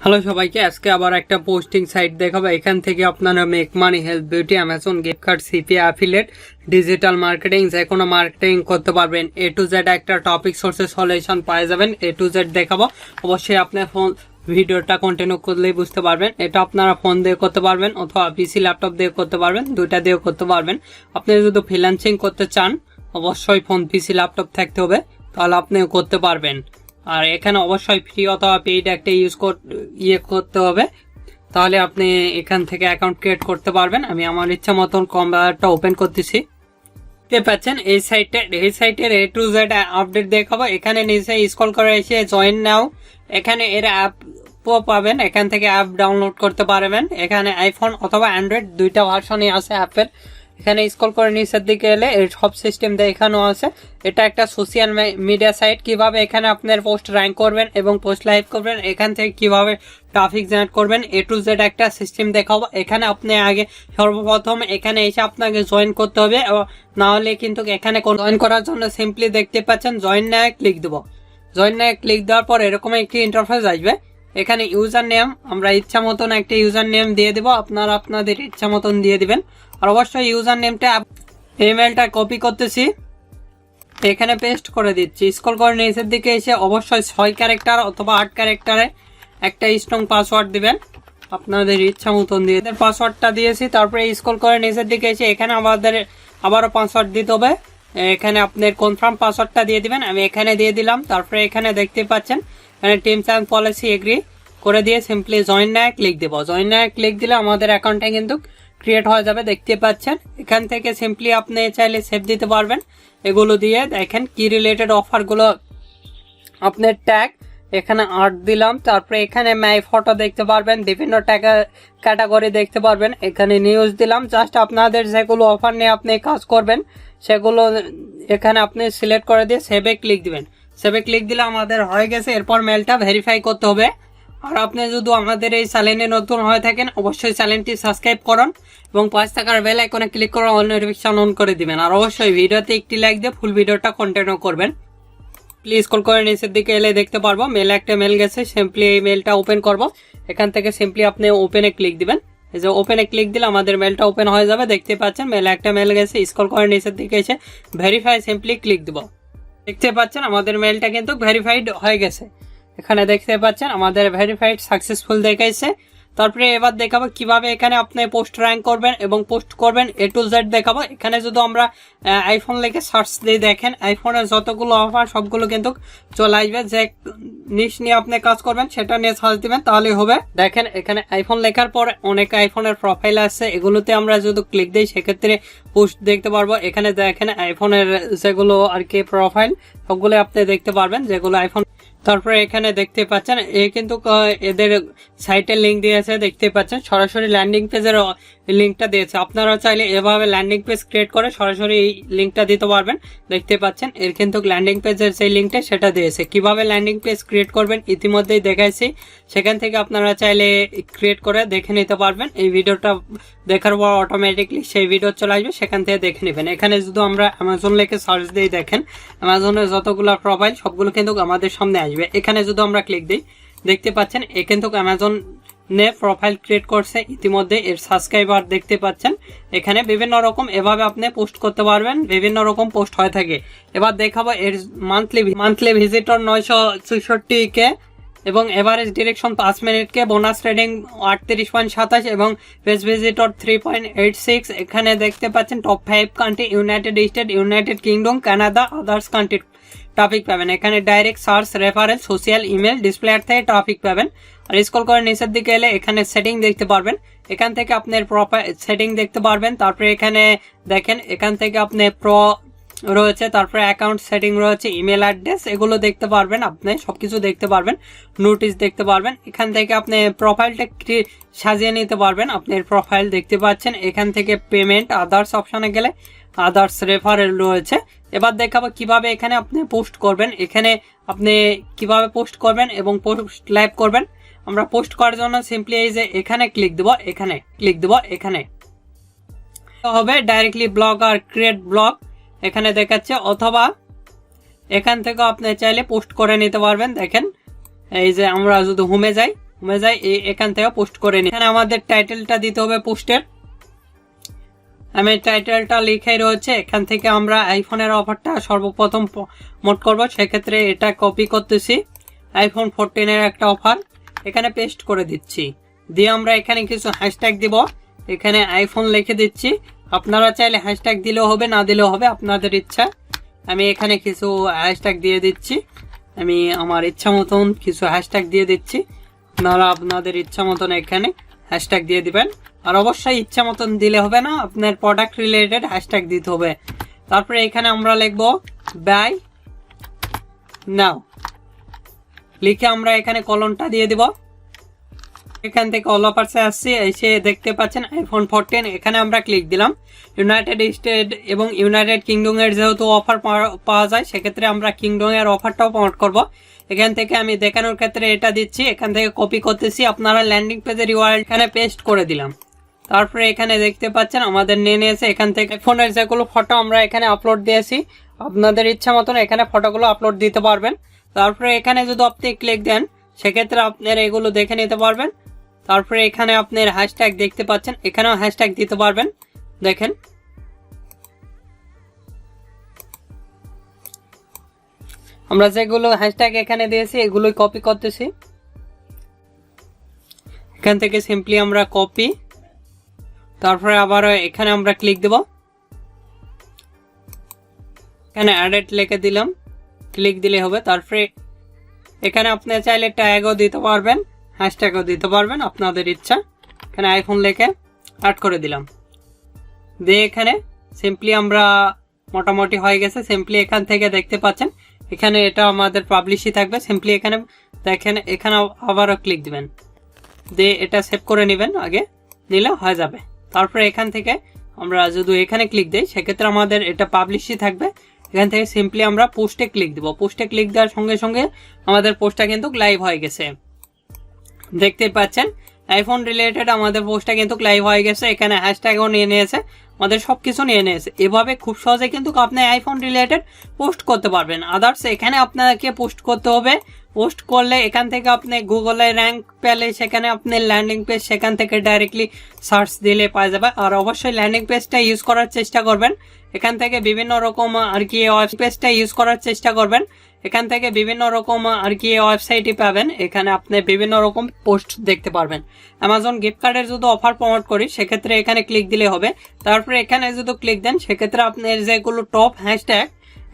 Hello সবাইকে, আজকে আবার একটা পোস্টিং সাইট দেখাবো। এখান থেকে আপনারা make money, health, beauty, Amazon gift card, CPA, affiliate, digital marketing, যে কোনো মার্কেটিং করতে পারবেন। এ টু জেড একটা টপিক সোর্সে সলিউশন পেয়ে যাবেন। এ টু জেড দেখাবো। অবশ্যই আপনার ফোন ভিডিওটা কন্টিনিউ করলেই বুঝতে পারবেন। এটা আপনারা ফোন দিয়ে করতে পারবেন অথবা পিসি ল্যাপটপ দিয়ে করতে পারবেন, দুইটা দিয়েও করতে পারবেন। আপনি যদি ফ্রিল্যান্সিং করতে চান অবশ্যই ফোন, পিসি, ল্যাপটপ থাকতে হবে, তাহলে আপনি করতে পারবেন। আর এখানে অবশ্যই ফ্রি অথবা পেইড একটা করতে হবে, তাহলে আপনি এখান থেকে অ্যাকাউন্ট ক্রিয়েট করতে পারবেন। আমি আমার ইচ্ছা মতন কম্পিউটারটা ওপেন করতেছি। দেখতে পাচ্ছেন এই সাইটের এ টু জেড আপডেট দেখাবো। এখানে নিচে স্ক্রল করে এসে জয়েন নাও, এখানে এর অ্যাপ পাবেন। এখান থেকে অ্যাপ ডাউনলোড করতে পারবেন। এখানে আইফোন অথবা অ্যান্ড্রয়েড দুইটা ভার্সনই আছে অ্যাপের। এখানে স্ক্রল করে নিচের দিকে এলে এর সব সিস্টেম দেখানো আছে। এটা একটা সোশ্যাল মিডিয়া সাইট। কিভাবে এখানে আপনার পোস্ট র্যাঙ্ক করবেন এবং পোস্ট লাইভ করবেন, এখান থেকে কিভাবে ট্রাফিক জেনারেট করবেন, এ টু জেড একটা সিস্টেম দেখাবো। এখানে আপনি আগে সর্বপ্রথম এখানে এসে আপনাকে জয়েন করতে হবে, না হলে কিন্তু এখানে জয়েন করার জন্য সিম্পলি দেখতে পাচ্ছেন জয়েন নাও ক্লিক দেবো। জয়েন নাও ক্লিক দেওয়ার পর এরকম একটি ইন্টারফেস আসবে। এখানে ইউজার নেম আমরা ইচ্ছা মতন একটা ইউজার নেম দিয়ে দেবো, আপনারা আপনাদের ইচ্ছা মতন দিয়ে দিবেন। আর অবশ্যই ইউজার নেমটা ইমেলটা কপি করতেছি, এখানে পেস্ট করে দিচ্ছি। স্ক্রল করে নিচের দিকে এসে অবশ্যই 6 ক্যারেক্টার অথবা 8 ক্যারেক্টারে একটা স্ট্রং পাসওয়ার্ড দিবেন, আপনাদের ইচ্ছা মতন দিয়ে পাসওয়ার্ডটা দিয়েছি। তারপরে স্ক্রল করে নিচের দিকে এসে এখানে আমাদের আবারও পাসওয়ার্ড দিতে হবে। এখানে আপনার কনফার্ম পাসওয়ার্ডটা দিয়ে দিবেন, আমি এখানে দিয়ে দিলাম। তারপরে এখানে দেখতে পাচ্ছেন এখানে টিমস অ্যান্ড পলিসি এগ্রি করে দিয়ে সিম্পলি জয়েন নাও ক্লিক দেবো। জয়েন নাও ক্লিক দিলে আমাদের অ্যাকাউন্টে কিন্তু ক্রিয়েট হয়ে যাবে, দেখতে পাচ্ছেন। এখান থেকে সিম্পলি আপনি চাইলে সেভ দিতে পারবেন। এগুলো দিয়ে দেখেন কি রিলেটেড অফারগুলো আপনার ট্যাগ এখানে 8 দিলাম। তারপরে এখানে মাই ফটো দেখতে পারবেন, বিভিন্ন টাকা ক্যাটাগরি দেখতে পারবেন। এখানে নিউজ দিলাম। জাস্ট আপনাদের যেগুলো অফার নিয়ে আপনি কাজ করবেন সেগুলো এখানে আপনি সিলেক্ট করে দিয়ে সেভে ক্লিক দিবেন। সেভে ক্লিক দিলে আমাদের হয়ে গেছে। এরপর মেলটা ভেরিফাই করতে হবে। আর আপনি যদি আমাদের এই চ্যানেলে নতুন হয়ে থাকেন অবশ্যই চ্যানেলটি সাবস্ক্রাইব করুন এবং পাশে থাকার বেল আইকনে ক্লিক করে অল নোটিফিকেশন অন করে দিবেন। আর অবশ্যই ভিডিওতে একটি লাইক দিয়ে ফুল ভিডিওটা কন্টিনিউ করবেন। প্লিজ স্ক্রল করে নিচের দিকে এলে দেখতে পারবো মেলে একটা মেল গেছে। সিম্পলি এই মেলটা ওপেন করব। এখান থেকে সিম্পলি আপনি ওপেনে ক্লিক দিবেন। এই যে ওপেনে ক্লিক দিলে আমাদের মেলটা ওপেন হয়ে যাবে, দেখতে পাচ্ছেন মেলে একটা মেল গেছে। স্ক্রল করে নিচের দিকে এসে ভেরিফাই সিম্পলি ক্লিক দিব। দেখতে পাচ্ছেন আমাদের মেলটা কিন্তু ভেরিফাইড হয়ে গেছে। এখানে দেখতে পাচ্ছেন আমাদের ভেরিফাইড সাকসেসফুল দেখাইছে। তারপরে এবার দেখাবো কিভাবে এখানে আপনি পোস্ট র্যাঙ্ক করবেন এবং পোস্ট করবেন, এ টু জেড দেখাবো। এখানে যদি আমরা আইফোন লিখে সার্চ দিয়ে দেখেন আইফোনের যতগুলো অফার সবগুলো কিন্তু চলে আসবে। যে নিশ নিয়ে আপনি কাজ করবেন সেটা নিয়ে সার্চ দিবেন তাহলে হবে। দেখেন এখানে আইফোন লেখার পর অনেক আইফোনের প্রোফাইল আছে, এগুলোতে আমরা যদি ক্লিক দিই সেক্ষেত্রে পোস্ট দেখতে পারবো। এখানে দেখেন আইফোনের যেগুলো আর কি প্রোফাইল সবগুলো আপনি দেখতে পারবেন যেগুলো আইফোন। তারপরে এখানে দেখতে পাচ্ছেন কিন্তু এদের সাইটের লিঙ্ক দিয়েছে, দেখতে পাচ্ছেন সরাসরি ল্যান্ডিং পেজের লিঙ্কটা দিয়েছে। আপনারা চাইলে এভাবে ল্যান্ডিং পেজ ক্রিয়েট করে সরাসরি এই লিঙ্কটা দিতে পারবেন। দেখতে পাচ্ছেন এর কিন্তু ল্যান্ডিং পেজের যে লিঙ্কটা সেটা দিয়েছে। কিভাবে ল্যান্ডিং পেজ ক্রিয়েট করবেন ইতিমধ্যেই দেখাইছি, সেখান থেকে আপনারা চাইলে ক্রিয়েট করে দেখে নিতে পারবেন। এই ভিডিওটা দেখার পর অটোমেটিকলি সেই ভিডিও চলে আসবে, সেখান থেকে দেখে নেবেন। এখানে যদি আমরা অ্যামাজন লিখে সার্চ দিই দেখেন অ্যামাজনের যতগুলো প্রোফাইল সবগুলো কিন্তু আমাদের সামনে আসবে। এখানে যদি আমরা ক্লিক দিই দেখতে পাচ্ছেন এ কিন্তু অ্যামাজন নে প্রোফাইল ক্রিয়েট করছে ইতিমধ্যে। এর সাবস্ক্রাইবার দেখতে পাচ্ছেন এখানে বিভিন্ন রকম এভাবে আপনি পোস্ট করতে পারবেন, বিভিন্ন রকম পোস্ট হয়ে থাকে। এবার দেখাবো এর মান্থলি ভিজিটর 964K এবং এভারেজ ডিরেকশন 5 মিনিটকে, বোনাস রেটিং 38.27 এবং পেজ ভিজিটর 3.86। এখানে দেখতে পাচ্ছেন top 5 country United state, United kingdom, Canada, others country topic পাবেন। এখানে direct search, reference, social, email, display থেকে টপিক পাবেন। আর স্ক্রল করে নিচের দিকে এলে এখানে সেটিং দেখতে পারবেন, এখান থেকে আপনার প্রোফাইল সেটিং দেখতে পারবেন। তারপরে এখানে দেখেন এখান থেকে আপনি প্রো রয়েছে, তারপরে অ্যাকাউন্ট সেটিং রয়েছে, ইমেল অ্যাড্রেস, এগুলো দেখতে পারবেন। আপনি সবকিছু দেখতে পারবেন, নোটিশ দেখতে পারবেন। এখান থেকে আপনি প্রোফাইলটা সাজিয়ে নিতে পারবেন। আপনার প্রোফাইল দেখতে পাচ্ছেন। এখান থেকে পেমেন্ট, আদার্স অপশনে গেলে আদার্স রেফারেল রয়েছে। এবার দেখাবো কিভাবে এখানে আপনি পোস্ট করবেন। এখানে আপনি কিভাবে পোস্ট করবেন এবং পোস্ট লাইভ করবেন। আমরা পোস্ট করার জন্য সিম্পলি এই যে এখানে ক্লিক দেবো, এখানে ক্লিক দেবো, এখানে হবে ডাইরেক্টলি ব্লগ আর ক্রিয়েট ব্লগ এখানে দেখাচ্ছে, অথবা এখান থেকে আপনি চাইলে পোস্ট করে নিতে পারবেন। দেখেন এই যে আমরা যদি হোমে যাই, কমে যায়, এখান থেকে পোস্ট করে নিই। এখানে আমাদের টাইটেলটা দিতে হবে পোস্টের। আমি টাইটেলটা লিখে রয়েছে, এখান থেকে আমরা আইফোনের অফারটা সর্বপ্রথম প্রমোট করব। সেক্ষেত্রে এটা কপি করতেছি, আইফোন 14 একটা অফার এখানে পেস্ট করে দিচ্ছি। দিয়ে আমরা এখানে কিছু হ্যাশট্যাগ দিব, এখানে আইফোন লিখে দিচ্ছি। আপনারা চাইলে হ্যাশট্যাগ দিলেও হবে, না দিলেও হবে, আপনাদের ইচ্ছা। আমি এখানে কিছু হ্যাশট্যাগ দিয়ে দিচ্ছি, আমি আমার ইচ্ছা মতন কিছু হ্যাশট্যাগ দিয়ে দিচ্ছি। আপনারা আপনাদের ইচ্ছা মতন এখানে হ্যাশট্যাগ দিয়ে দিবেন। আর অবশ্যই ইচ্ছা মতন দিলে হবে না, আপনার প্রোডাক্ট রিলেটেড হ্যাশট্যাগ দিতে হবে। তারপরে এখানে আমরা লিখবো বাই নাও, লিখে আমরা এখানে কলনটা দিয়ে দিব। এখান থেকে অল অফার্সে আসছি, এসে দেখতে পাচ্ছেন আইফোন 14। এখানে আমরা ক্লিক দিলাম। ইউনাইটেড স্টেট এবং ইউনাইটেড কিংডম এর যেহেতু অফার পাওয়া যায়, সেক্ষেত্রে আমরা কিংডম এর অফারটাও প্রমোট করব। এখান থেকে আমি দেখানোর ক্ষেত্রে এটা দিচ্ছি, এখান থেকে কপি করতেছি। আপনারা ল্যান্ডিং পেজের ইউআরএল এখানে পেস্ট করে দিলাম। তারপরে এখানে দেখতে পাচ্ছেন আমাদের নিয়ে নিয়েছে। এখান থেকে ফোনের যেগুলো ফটো আমরা এখানে আপলোড দিয়েছি, আপনাদের ইচ্ছা মতন এখানে ফটোগুলো আপলোড দিতে পারবেন। তারপরে এখানে যদি আপনি ক্লিক দেন, সেক্ষেত্রে আপনারা এগুলো দেখে নিতে পারবেন। তারপরে এখানে আপনার হ্যাশট্যাগ দেখতে পাচ্ছেন, এখানেও হ্যাশট্যাগ দিতে পারবেন। দেখেন আমরা যেগুলো হ্যাশট্যাগ এখানে দিয়েছি এগুলোই কপি করতেছি। এখান থেকে সিম্পলি আমরা কপি, তারপরে আবার এখানে আমরা ক্লিক দেব। এখানে অ্যাডেড লিখে দিলাম, ক্লিক দিলে হবে। তারপরে এখানে আপনি চাইলে ট্যাগও দিতে পারবেন, হ্যাশট্যাগও দিতে পারবেন, আপনাদের ইচ্ছা। এখানে আইফোন লিখে অ্যাড করে দিলাম। দিয়ে এখানে সিম্পলি আমরা মোটামুটি হয়ে গেছে। সিম্পলি এখান থেকে দেখতে পাচ্ছেন এখানে এটা আমাদের পাবলিশই থাকবে। সিম্পলি এখানে দেখেন, এখানে আবারও ক্লিক দিবেন, দিয়ে এটা সেভ করে নেবেন, আগে নিলে হয়ে যাবে। তারপরে এখান থেকে আমরা যদি এখানে ক্লিক দিই, সেক্ষেত্রে আমাদের এটা পাবলিশই থাকবে। এখান থেকে সিম্পলি আমরা পোস্টে ক্লিক দিব। পোস্টে ক্লিক দেওয়ার সঙ্গে সঙ্গে আমাদের পোস্টটা কিন্তু লাইভ হয়ে গেছে। দেখতে পাচ্ছেন আইফোন রিলেটেড আমাদের পোস্টটা কিন্তু লাইভ হয়ে গেছে। এখানে হ্যাশট্যাগও নিয়ে নিয়েছে, আমাদের সবকিছু নিয়ে নিয়েছে। এভাবে খুব সহজে কিন্তু আপনি আইফোন রিলেটেড পোস্ট করতে পারবেন। আদার্স এখানে আপনাকে পোস্ট করতে হবে। পোস্ট করলে এখান থেকে আপনি গুগলে র্যাঙ্ক পেলে, সেখানে আপনি ল্যান্ডিং পেজ সেখান থেকে ডাইরেক্টলি সার্চ দিলে পাওয়া যাবে। আর অবশ্যই ল্যান্ডিং পেজটা ইউজ করার চেষ্টা করবেন। এখান থেকে বিভিন্ন রকম আর কি ওয়েব পেজটা ইউজ করার চেষ্টা করবেন। এখান থেকে বিভিন্ন রকম আর কি ওয়েবসাইটই পাবেন, এখানে আপনি বিভিন্ন রকম পোস্ট দেখতে পারবেন। অ্যামাজন গিফট কার্ডের যদি অফার প্রমোট করি, সেক্ষেত্রে এখানে ক্লিক দিলে হবে। তারপরে এখানে যদি ক্লিক দেন, সেক্ষেত্রে আপনার যেগুলো টপ হ্যাশট্যাগ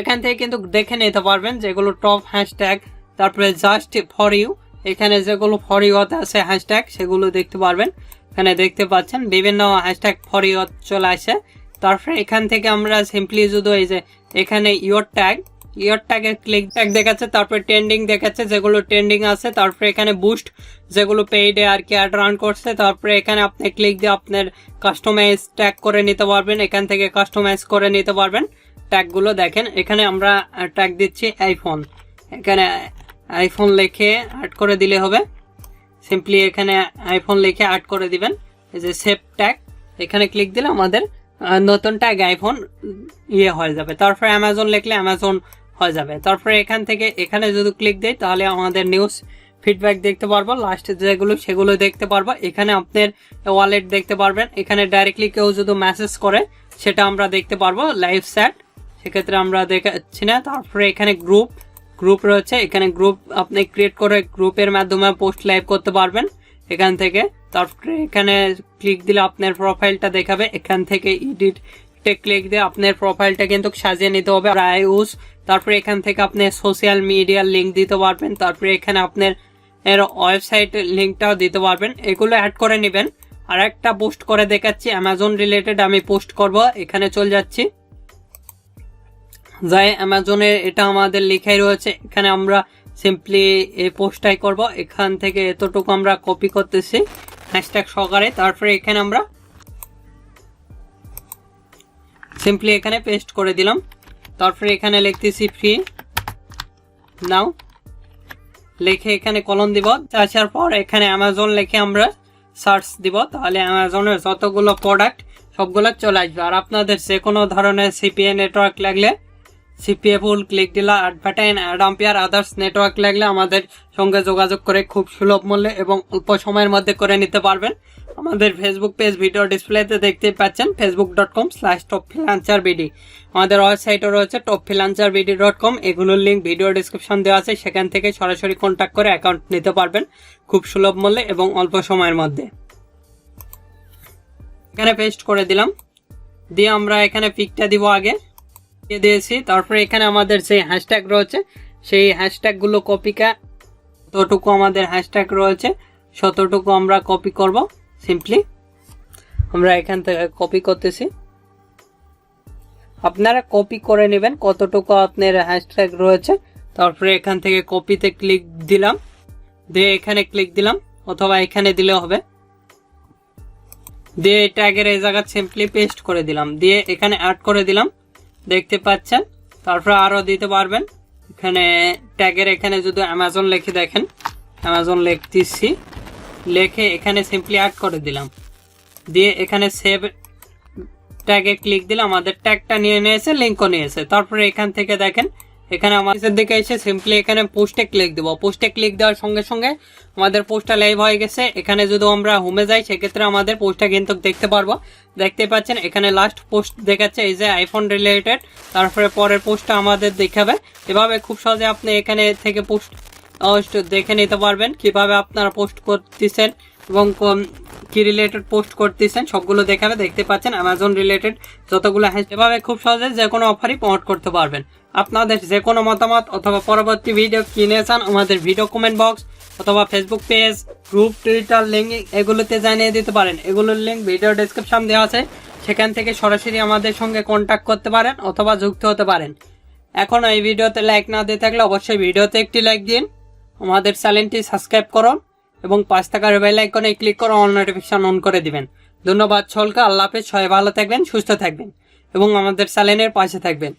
এখান থেকে কিন্তু দেখে নিতে পারবেন, যেগুলো টপ হ্যাশট্যাগ। তারপরে জাস্ট ফর ইউ, এখানে যেগুলো ফর ইউ আছে হ্যাশট্যাগ, সেগুলো দেখতে পারবেন। এখানে দেখতে পাচ্ছেন বিভিন্ন হ্যাশট্যাগ ফর ইউ চলে আসে। তারপরে এখান থেকে আমরা সিম্পলি যদি এই যে এখানে ইয়োর ট্যাগের ক্লিক ট্যাগ দেখাচ্ছে, তারপরে ট্রেন্ডিং দেখাচ্ছে যেগুলো ট্রেন্ডিং আছে। তারপরে এখানে বুস্ট যেগুলো পেইডে আর কি অ্যাড রান করছে। তারপরে এখানে আপনি ক্লিক দিয়ে আপনার কাস্টমাইজ ট্যাগ করে নিতে পারবেন, এখান থেকে কাস্টমাইজ করে নিতে পারবেন ট্যাগগুলো। দেখেন এখানে আমরা ট্যাগ দিচ্ছি আইফোন, এখানে আইফোন লিখে অ্যাড করে দিলে হবে। সিম্পলি এখানে আইফোন লিখে অ্যাড করে দিবেন, এই যে সেভ ট্যাগ, এখানে ক্লিক দিলে আমাদের নতুন ট্যাগ আইফোন হয়ে যাবে। তারপরে অ্যামাজন লিখলে অ্যামাজন হয়ে যাবে। তারপরে এখান থেকে এখানে যদি ক্লিক দেই, তাহলে আমাদের নিউজ ফিডব্যাক দেখতে পারবো, লাস্টে যেগুলো সেগুলো দেখতে পারবো। এখানে আপনার ওয়ালেট দেখতে পারবেন, এখানে ডাইরেক্টলি কেউ যদি মেসেজ করে সেটা আমরা দেখতে পারবো, লাইভ চ্যাট, সেক্ষেত্রে আমরা দেখাচ্ছি না। তারপরে এখানে গ্রুপ রয়েছে, এখানে গ্রুপ আপনি ক্রিয়েট করে গ্রুপের মাধ্যমে পোস্ট লাইভ করতে পারবেন এখান থেকে। তারপরে এখানে ক্লিক দিলে আপনার প্রোফাইলটা দেখাবে, এখান থেকে এডিট ক্লিক দিয়ে আপনার প্রোফাইলটা কিন্তু সাজিয়ে নিতে হবে। ইউজ, তারপরে এখান থেকে আপনি সোশ্যাল মিডিয়ার লিঙ্ক দিতে পারবেন। তারপরে এখানে আপনার ওয়েবসাইট লিঙ্কটাও দিতে পারবেন, এগুলো অ্যাড করে নেবেন। আর একটা পোস্ট করে দেখাচ্ছি অ্যামাজন রিলেটেড, আমি পোস্ট করব। এখানে চলে যাচ্ছি, যাই অ্যামাজনের এটা আমাদের লেখাই রয়েছে, এখানে আমরা সিম্পলি এই পোস্টটাই করব। এখান থেকে এতটুকু আমরা কপি করতেছি হ্যাশট্যাগ সহকারে। তারপরে এখানে আমরা সিম্পলি এখানে পেস্ট করে দিলাম। তারপরে এখানে লিখতেছি ফ্রি নাও, লিখে এখানে কলম দিব। আসার পর এখানে অ্যামাজন লিখে আমরা সার্চ দিব, তাহলে অ্যামাজনের যতগুলো প্রোডাক্ট সবগুলো চলে আসবে। আর আপনাদের যে কোনো ধরনের সিপিএ নেটওয়ার্ক লাগলে CPA ফুল, ক্লিক ডিলার, অ্যাডভার্টাইন, অ্যাড আম্পিয়ার, আদার্স নেটওয়ার্ক লাগলে আমাদের সঙ্গে যোগাযোগ করে খুব সুলভ মূল্যে এবং অল্প সময়ের মধ্যে করে নিতে পারবেন। আমাদের ফেসবুক পেজ ভিডিও ডিসপ্লেতে দেখতেই পাচ্ছেন, facebook.com/topfreelancerbd। আমাদের ওয়েবসাইটও রয়েছে topfreelancerbd.com। এগুলোর লিঙ্ক ভিডিও ডিসক্রিপশন দেওয়া আছে, সেখান থেকে সরাসরি কন্ট্যাক্ট করে অ্যাকাউন্ট নিতে পারবেন খুব সুলভ মূল্যে এবং অল্প সময়ের মধ্যে। এখানে পেস্ট করে দিলাম, দিয়ে আমরা এখানে পিকটা দিব, আগে দিয়ে দিয়েছি। তারপরে এখানে আমাদের যে হ্যাশট্যাগ রয়েছে সেই হ্যাশট্যাগুলো যতটুকু আমাদের হ্যাশট্যাগ রয়েছে ততটুকু আমরা কপি করব। সিম্পলি আমরা এখান থেকে কপি করতেছি, আপনারা কপি করে নেবেন কতটুকু আপনার হ্যাশট্যাগ রয়েছে। তারপরে এখান থেকে কপিতে ক্লিক দিলাম, দিয়ে এখানে ক্লিক দিলাম, অথবা এখানে দিলে হবে। দিয়ে ট্যাগের এই জায়গা সিম্পলি পেস্ট করে দিলাম, দিয়ে এখানে অ্যাড করে দিলাম, দেখতে পাচ্ছেন। তারপরে আরও দিতে পারবেন, এখানে ট্যাগের এখানে যদি অ্যামাজন লিখে দেখেন, অ্যামাজন লিখতেছি, লিখে এখানে সিম্পলি অ্যাড করে দিলাম, দিয়ে এখানে সেভ ট্যাগে ক্লিক দিলাম, আমাদের ট্যাগটা নিয়ে নিয়েছে, লিঙ্কও নিয়েছে। তারপরে এখান থেকে দেখেন এখানে আমাদের দিকে এসে সিম্পলি এখানে পোস্টে ক্লিক দেবো। পোস্টে ক্লিক দেওয়ার সঙ্গে সঙ্গে আমাদের পোস্টটা লাইভ হয়ে গেছে। এখানে যদি আমরা হোমে যাই সেক্ষেত্রে আমাদের পোস্টটা কিন্তু দেখতে পারবো। দেখতে পাচ্ছেন এখানে লাস্ট পোস্ট দেখাচ্ছে, এই যে আইফোন রিলেটেড। তারপরে পরের পোস্টটা আমাদের দেখাবে। এভাবে খুব সহজে আপনি এখানে থেকে পোস্ট দেখে নিতে পারবেন কিভাবে আপনারা পোস্ট করতেছেন এবং কি রিলেটেড পোস্ট করতেছেন সবগুলো দেখাবে। দেখতে পাচ্ছেন অ্যামাজন রিলেটেড যতগুলো এভাবে খুব সহজে যে কোনো অফারই প্রমোট করতে পারবেন। আপনাদের যে কোনো মতামত অথবা পরবর্তী ভিডিও কিনে চান আমাদের ভিডিও কমেন্ট বক্স অথবা Facebook page, group, Twitter link এগুলোতে জানিয়ে দিতে পারেন। এগুলোর লিঙ্ক ভিডিও ডেসক্রিপশন দেওয়া আছে, সেখান থেকে সরাসরি আমাদের সঙ্গে কন্ট্যাক্ট করতে পারেন অথবা যুক্ত হতে পারেন। এখন এই ভিডিওতে লাইক না দিয়ে থাকলে অবশ্যই ভিডিওতে একটি লাইক দিন, আমাদের চ্যানেলটি সাবস্ক্রাইব করুন এবং 5 টাকার বেল আইকনে ক্লিক করে অল নোটিফিকেশন অন করে দিবেন। ধন্যবাদ সকলকে, আল্লাহ হাফেজ, সবাই ভালো থাকবেন, সুস্থ থাকবেন এবং আমাদের চ্যানেলের পাশে থাকবেন।